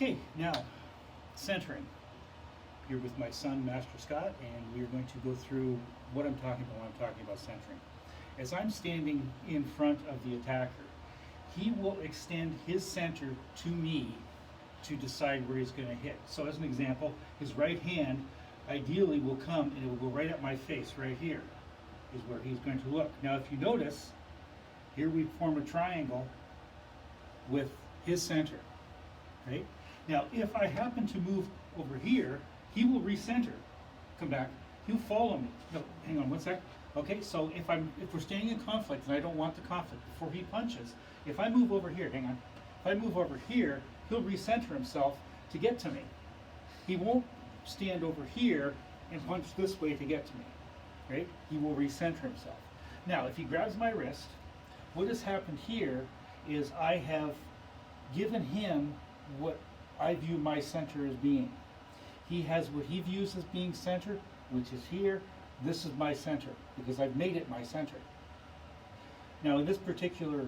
Okay, now, centering. Here with my son, Master Scott, and we are going to go through what I'm talking about when I'm talking about centering. As I'm standing in front of the attacker, he will extend his center to me to decide where he's going to hit. So as an example, his right hand ideally will come and it will go right at my face, right here is where he's going to look. Now if you notice, here we form a triangle with his center, right? Now if I happen to move over here, he will recenter, come back, he'll follow me. No, hang on one sec. Okay, so if we're standing in conflict and I don't want the conflict before he punches, if I move over here, hang on, if I move over here, he'll recenter himself to get to me. He won't stand over here and punch this way to get to me, right? He will recenter himself. Now, if he grabs my wrist, what has happened here is I have given him what I view my center as being. He has what he views as being center, which is here. This is my center, because I've made it my center. Now, in this particular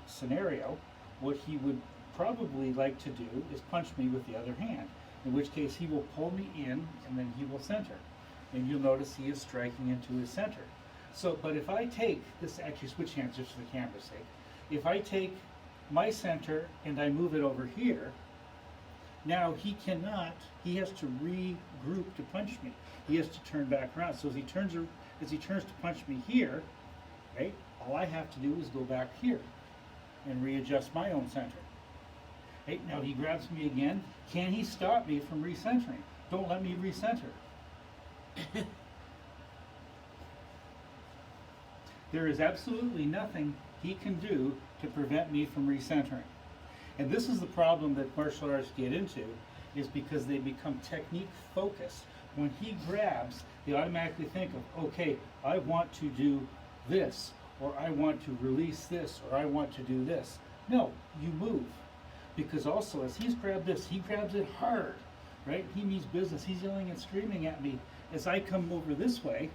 scenario, what he would probably like to do is punch me with the other hand, in which case he will pull me in and then he will center. And you'll notice he is striking into his center. So, but if I take, this actually switch hands just for the camera's sake, if I take my center and I move it over here, now he cannot, he has to regroup to punch me. He has to turn back around. So as he turns to punch me here, right, all I have to do is go back here and readjust my own center. Right, now he grabs me again. Can he stop me from recentering? Don't let me recenter. There is absolutely nothing he can do to prevent me from recentering. And this is the problem that martial arts get into, is because they become technique focused. When he grabs, they automatically think of, okay, I want to do this, or I want to release this, or I want to do this. No, you move. Because also, as he's grabbed this, he grabs it hard, right? He means business. He's yelling and screaming at me. As I come over this way,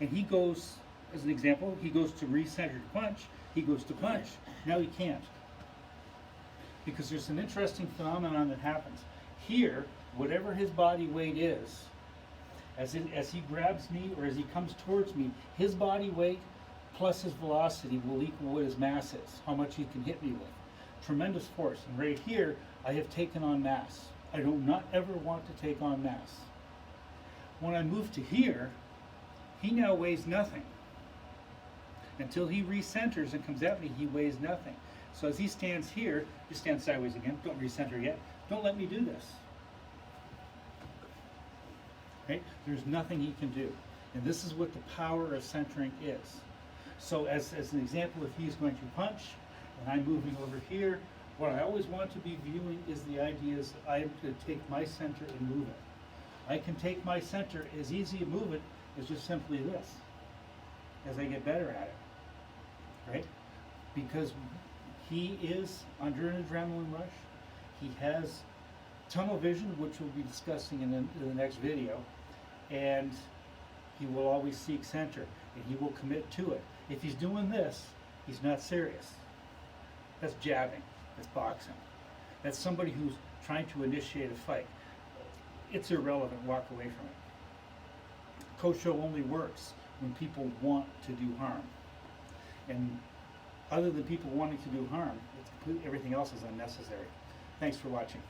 and he goes, as an example, he goes to recenter to punch, he goes to punch. Now he can't. Because there's an interesting phenomenon that happens. Here, whatever his body weight is, as he grabs me or as he comes towards me, his body weight plus his velocity will equal what his mass is, how much he can hit me with. Tremendous force. And right here, I have taken on mass. I do not ever want to take on mass. When I move to here, he now weighs nothing. Until he recenters and comes at me, he weighs nothing. So as he stands here, just stand sideways again, don't recenter yet. Don't let me do this. Okay? There's nothing he can do. And this is what the power of centering is. So as an example, if he's going to punch, and I'm moving over here, what I always want to be viewing is the idea is I am to take my center and move it. I can take my center as easy to move it as just simply this, as I get better at it, right? Because he is under an adrenaline rush. He has tunnel vision, which we'll be discussing in the next video, and he will always seek center, and he will commit to it. If he's doing this, he's not serious. That's jabbing. That's boxing. That's somebody who's trying to initiate a fight. It's irrelevant. Walk away from it. Kosher only works when people want to do harm. And other than people wanting to do harm, everything else is unnecessary. Thanks for watching.